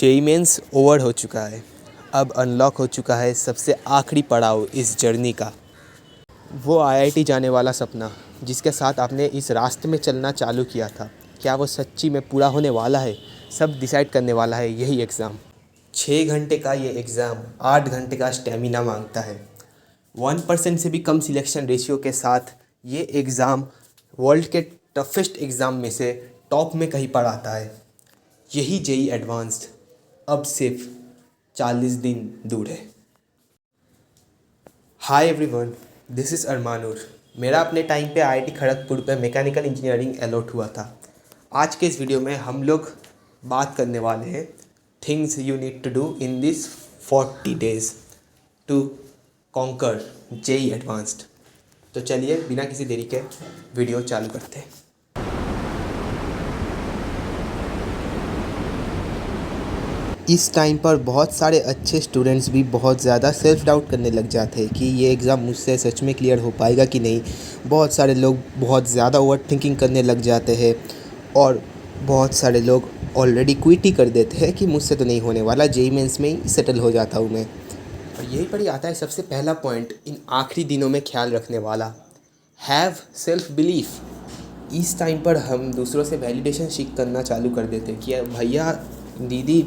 JEE mains over हो चुका है। अब अनलॉक हो चुका है सबसे आखिरी पड़ाव इस जर्नी का, वो आईआईटी जाने वाला सपना जिसके साथ आपने इस रास्ते में चलना चालू किया था, क्या वो सच्ची में पूरा होने वाला है? सब डिसाइड करने वाला है यही एग्ज़ाम। 6 घंटे का ये एग्ज़ाम 8 घंटे का स्टेमिना मांगता है। 1% से भी कम सिलेक्शन रेशियो के साथ ये एग्ज़ाम वर्ल्ड के टफेस्ट एग्ज़ाम में से टॉप में कहीं पर आता है। यही जेईई एडवांस्ड अब सिर्फ 40 दिन दूर है। Hi everyone, this is Armanur. मेरा अपने टाइम पे आईआईटी खड़गपुर पे मैकेनिकल इंजीनियरिंग अलॉट हुआ था। आज के इस वीडियो में हम लोग बात करने वाले हैं things you need to do in this 40 days to conquer JEE advanced. तो चलिए बिना किसी देरी के वीडियो चालू करते हैं। इस टाइम पर बहुत सारे अच्छे स्टूडेंट्स भी बहुत ज़्यादा सेल्फ डाउट करने लग जाते हैं कि ये एग्ज़ाम मुझसे सच में क्लियर हो पाएगा कि नहीं। बहुत सारे लोग बहुत ज़्यादा ओवर थिंकिंग करने लग जाते हैं और बहुत सारे लोग ऑलरेडी क्विट ही कर देते हैं कि मुझसे तो नहीं होने वाला, जेईई मेंस में ही सेटल हो जाता हूँ मैं। और यही पर ही आता है सबसे पहला पॉइंट इन आखिरी दिनों में ख्याल रखने वाला, हैव सेल्फ बिलीफ। इस टाइम पर हम दूसरों से वैलिडेशन सीख करना चालू कर देते हैं कि भैया दीदी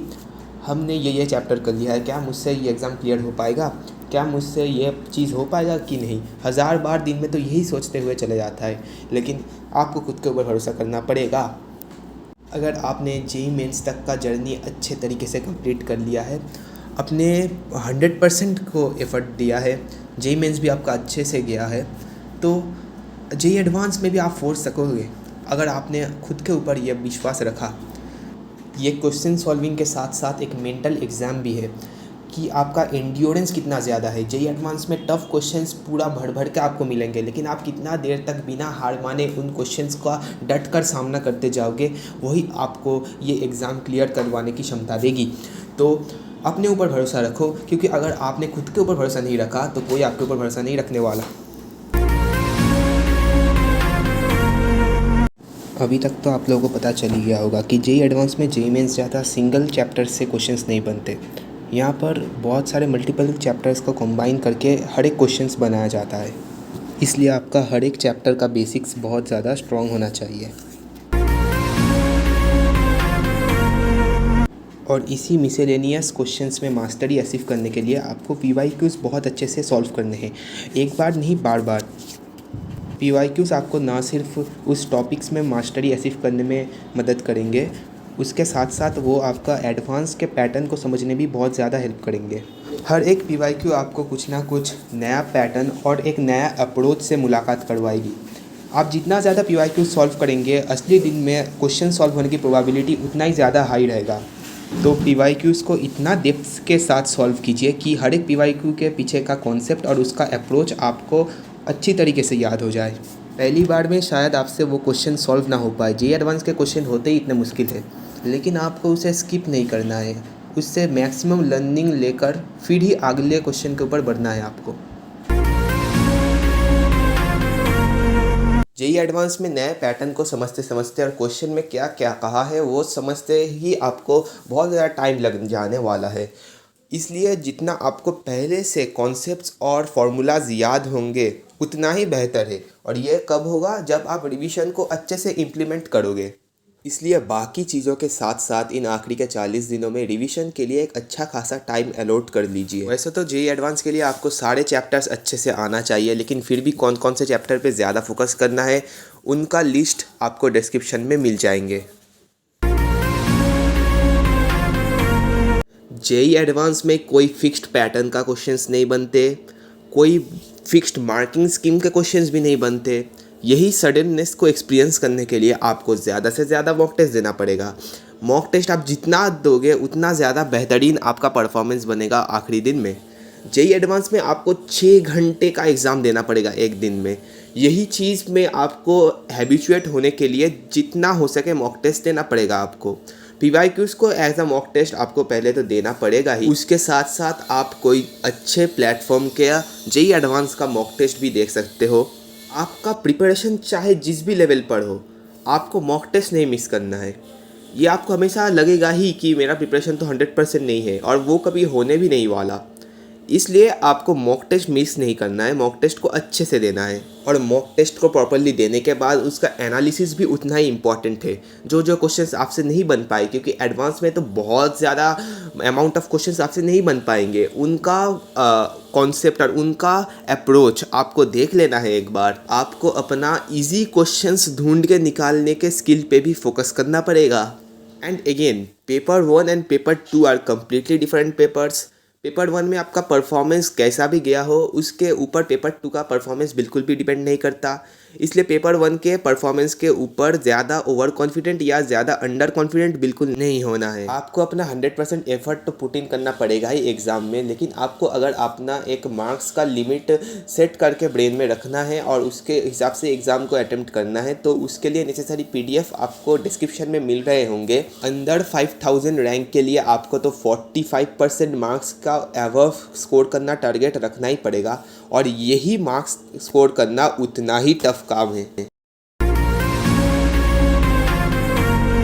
हमने ये चैप्टर कर लिया है, क्या मुझसे ये एग्ज़ाम क्लियर हो पाएगा, क्या मुझसे ये चीज़ हो पाएगा कि नहीं। 1000 बार दिन में तो यही सोचते हुए चले जाता है, लेकिन आपको खुद के ऊपर भरोसा करना पड़ेगा। अगर आपने जेईई मेंस तक का जर्नी अच्छे तरीके से कंप्लीट कर लिया है, अपने 100% को एफर्ट दिया है, जेईई मेंस भी आपका अच्छे से गया है, तो जेईई एडवांस में भी आप फोर्स सकोगे अगर आपने खुद के ऊपर यह विश्वास रखा। ये क्वेश्चन सॉल्विंग के साथ साथ एक मेंटल एग्ज़ाम भी है कि आपका एंड्योरेंस कितना ज़्यादा है। जेईई एडवांस में टफ़ क्वेश्चंस पूरा भर भर के आपको मिलेंगे, लेकिन आप कितना देर तक बिना हार माने उन क्वेश्चंस का डट कर सामना करते जाओगे, वही आपको ये एग्ज़ाम क्लियर करवाने की क्षमता देगी। तो अपने ऊपर भरोसा रखो, क्योंकि अगर आपने खुद के ऊपर भरोसा नहीं रखा तो कोई आपके ऊपर भरोसा नहीं रखने वाला। अभी तक तो आप लोगों को पता चल ही गया होगा कि जेईई एडवांस में जेईई मेंस ज़्यादा सिंगल चैप्टर से क्वेश्चंस नहीं बनते। यहाँ पर बहुत सारे मल्टीपल चैप्टर्स को कंबाइन करके हर एक क्वेश्चंस बनाया जाता है, इसलिए आपका हर एक चैप्टर का बेसिक्स बहुत ज़्यादा स्ट्रॉन्ग होना चाहिए। और इसी मिसेलेनियस क्वेश्चंस में मास्टरी अचीव करने के लिए आपको पीवाईक्यूज़ बहुत अच्छे से सॉल्व करने हैं, एक बार नहीं बार बार। पीवाईक्यूज़ आपको ना सिर्फ उस टॉपिक्स में मास्टरी अचीव करने में मदद करेंगे, उसके साथ साथ वो आपका एडवांस के पैटर्न को समझने भी बहुत ज़्यादा हेल्प करेंगे। हर एक पीवाईक्यू आपको कुछ ना कुछ नया पैटर्न और एक नया अप्रोच से मुलाकात करवाएगी। आप जितना ज़्यादा पीवाईक्यू सॉल्व करेंगे, असली दिन में क्वेश्चन सॉल्व होने की प्रोबेबिलिटी उतना ही ज़्यादा हाई रहेगा। तो पीवाईक्यूज़ को इतना डेप्थ के साथ सॉल्व कीजिए कि हर एक पीवाईक्यू के पीछे का कॉन्सेप्ट और उसका अप्रोच आपको अच्छी तरीके से याद हो जाए। पहली बार में शायद आपसे वो क्वेश्चन सॉल्व ना हो पाए, जेईई एडवांस के क्वेश्चन होते ही इतने मुश्किल है, लेकिन आपको उसे स्किप नहीं करना है, उससे मैक्सिमम लर्निंग लेकर फिर ही अगले क्वेश्चन के ऊपर बढ़ना है आपको। जेईई एडवांस में नए पैटर्न को समझते समझते और क्वेश्चन में क्या क्या कहा है वो समझते ही आपको बहुत ज़्यादा टाइम लग जाने वाला है। इसलिए जितना आपको पहले से कॉन्सेप्ट्स और फार्मूलाज याद होंगे उतना ही बेहतर है, और ये कब होगा जब आप रिवीजन को अच्छे से इम्प्लीमेंट करोगे। इसलिए बाकी चीज़ों के साथ साथ इन आखिरी के 40 दिनों में रिवीजन के लिए एक अच्छा खासा टाइम अलॉट कर लीजिए। वैसे तो जेईई एडवांस के लिए आपको सारे चैप्टर्स अच्छे से आना चाहिए, लेकिन फिर भी कौन कौन से चैप्टर पे ज़्यादा फोकस करना है उनका लिस्ट आपको डिस्क्रिप्शन में मिल जाएंगे। जेईई एडवांस में कोई फिक्स्ड पैटर्न का क्वेश्चंस नहीं बनते, कोई फिक्स्ड मार्किंग स्कीम के क्वेश्चंस भी नहीं बनते। यही सडननेस को एक्सपीरियंस करने के लिए आपको ज़्यादा से ज़्यादा मॉक टेस्ट देना पड़ेगा। मॉक टेस्ट आप जितना दोगे उतना ज़्यादा बेहतरीन आपका परफॉर्मेंस बनेगा आखिरी दिन में। जेईई एडवांस में आपको 6 घंटे का एग्ज़ाम देना पड़ेगा एक दिन में। यही चीज़ में आपको हैबिचुएट होने के लिए जितना हो सके मॉक टेस्ट देना पड़ेगा आपको। पीवाईक्यूज़ को एज अ मॉक टेस्ट आपको पहले तो देना पड़ेगा ही, उसके साथ साथ आप कोई अच्छे प्लेटफॉर्म के जेईई एडवांस का मॉक टेस्ट भी देख सकते हो। आपका प्रिपरेशन चाहे जिस भी लेवल पर हो, आपको मॉक टेस्ट नहीं मिस करना है। ये आपको हमेशा लगेगा ही कि मेरा प्रिपरेशन तो 100% नहीं है, और वो कभी होने भी नहीं वाला। इसलिए आपको मॉक टेस्ट मिस नहीं करना है, मॉक टेस्ट को अच्छे से देना है, और मॉक टेस्ट को प्रॉपरली देने के बाद उसका एनालिसिस भी उतना ही इम्पॉर्टेंट है। जो जो क्वेश्चंस आपसे नहीं बन पाए, क्योंकि एडवांस में तो बहुत ज़्यादा अमाउंट ऑफ क्वेश्चंस आपसे नहीं बन पाएंगे, उनका कॉन्सेप्ट और उनका अप्रोच आपको देख लेना है एक बार। आपको अपना इजी क्वेश्चंस ढूंढ के निकालने के स्किल पे भी फोकस करना पड़ेगा। And again, paper 1 and paper 2 are completely different papers. Paper 1 में आपका परफॉर्मेंस कैसा भी गया हो, उसके ऊपर पेपर 2 का परफॉर्मेंस बिल्कुल भी डिपेंड नहीं करता। इसलिए पेपर 1 के परफॉर्मेंस के ऊपर ज़्यादा ओवर कॉन्फिडेंट या ज़्यादा अंडर कॉन्फिडेंट बिल्कुल नहीं होना है। आपको अपना 100% एफर्ट तो पुट इन करना पड़ेगा ही एग्ज़ाम में, लेकिन आपको अगर अपना एक मार्क्स का लिमिट सेट करके ब्रेन में रखना है और उसके हिसाब से एग्ज़ाम को अटेम्प्ट करना है, तो उसके लिए नेसेसरी PDF आपको डिस्क्रिप्शन में मिल रहे होंगे। अंडर 5000 रैंक के लिए आपको तो 45% मार्क्स का एबव स्कोर करना टारगेट रखना ही पड़ेगा, और यही मार्क्स स्कोर करना उतना ही टफ काम है।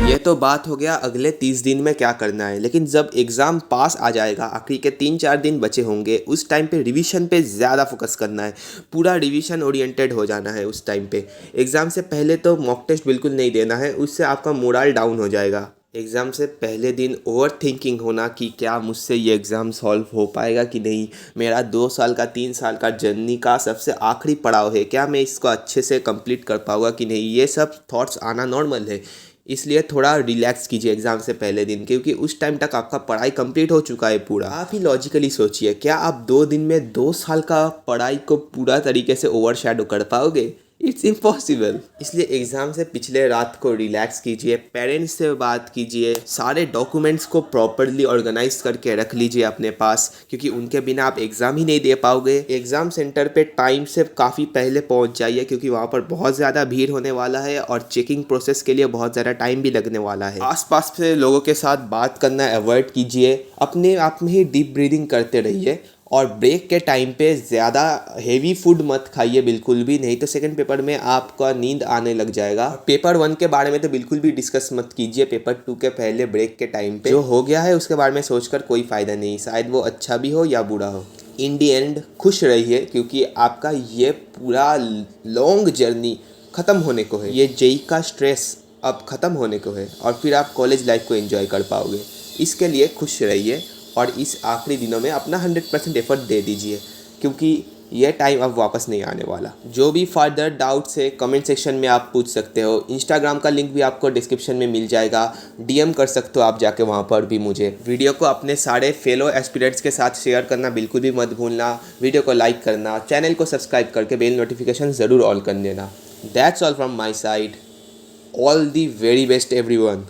ये तो बात हो गया अगले 30 दिन में क्या करना है, लेकिन जब एग्ज़ाम पास आ जाएगा, आखिरी के 3-4 दिन बचे होंगे, उस टाइम पे रिवीजन पे ज़्यादा फोकस करना है। पूरा रिवीजन ओरिएंटेड हो जाना है उस टाइम पे। एग्ज़ाम से पहले तो मॉक टेस्ट बिल्कुल नहीं देना है, उससे आपका मोरल डाउन हो जाएगा। एग्ज़ाम से पहले दिन ओवर थिंकिंग होना कि क्या मुझसे ये एग्ज़ाम सॉल्व हो पाएगा कि नहीं, मेरा 2 साल का 3 साल का जर्नी का सबसे आखिरी पड़ाव है, क्या मैं इसको अच्छे से कंप्लीट कर पाऊँगा कि नहीं, ये सब थॉट्स आना नॉर्मल है। इसलिए थोड़ा रिलैक्स कीजिए एग्ज़ाम से पहले दिन, क्योंकि उस टाइम तक आपका पढ़ाई कंप्लीट हो चुका है पूरा। आप ही लॉजिकली सोचिए, क्या आप 2 दिन में 2 साल का पढ़ाई को पूरा तरीके से ओवर शैडो कर पाओगे? It's impossible. इसलिए एग्ज़ाम से पिछले रात को रिलैक्स कीजिए, पेरेंट्स से बात कीजिए, सारे डॉक्यूमेंट्स को प्रॉपरली ऑर्गेनाइज करके रख लीजिए अपने पास, क्योंकि उनके बिना आप एग्ज़ाम ही नहीं दे पाओगे। एग्ज़ाम सेंटर पे टाइम से काफ़ी पहले पहुंच जाइए, क्योंकि वहाँ पर बहुत ज़्यादा भीड़ होने वाला है और चेकिंग प्रोसेस के लिए बहुत ज़्यादा टाइम भी लगने वाला है। आसपास से लोगों के साथ बात करना अवॉइड कीजिए, अपने आप में ही डीप ब्रीदिंग करते रहिए, और ब्रेक के टाइम पे ज़्यादा हेवी फूड मत खाइए बिल्कुल भी, नहीं तो सेकंड पेपर में आपका नींद आने लग जाएगा। पेपर 1 के बारे में तो बिल्कुल भी डिस्कस मत कीजिए पेपर 2 के पहले ब्रेक के टाइम पे। जो हो गया है उसके बारे में सोचकर कोई फ़ायदा नहीं, शायद वो अच्छा भी हो या बुरा हो। इन दी एंड खुश रहिए, क्योंकि आपका ये पूरा लॉन्ग जर्नी ख़त्म होने को है। ये जेई का स्ट्रेस अब ख़त्म होने को है, और फिर आप कॉलेज लाइफ को एंजॉय कर पाओगे। इसके लिए खुश रहिए, और इस आखिरी दिनों में अपना 100% एफर्ट दे दीजिए, क्योंकि यह टाइम अब वापस नहीं आने वाला। जो भी फर्दर डाउट्स है कमेंट सेक्शन में आप पूछ सकते हो। इंस्टाग्राम का लिंक भी आपको डिस्क्रिप्शन में मिल जाएगा, DM कर सकते हो आप जाके वहाँ पर भी मुझे। वीडियो को अपने सारे फेलो एस्पिरेंट्स के साथ शेयर करना बिल्कुल भी मत भूलना। वीडियो को लाइक करना, चैनल को सब्सक्राइब करके बेल नोटिफिकेशन ज़रूर ऑल कर देना। That's all from my side. All the very best everyone.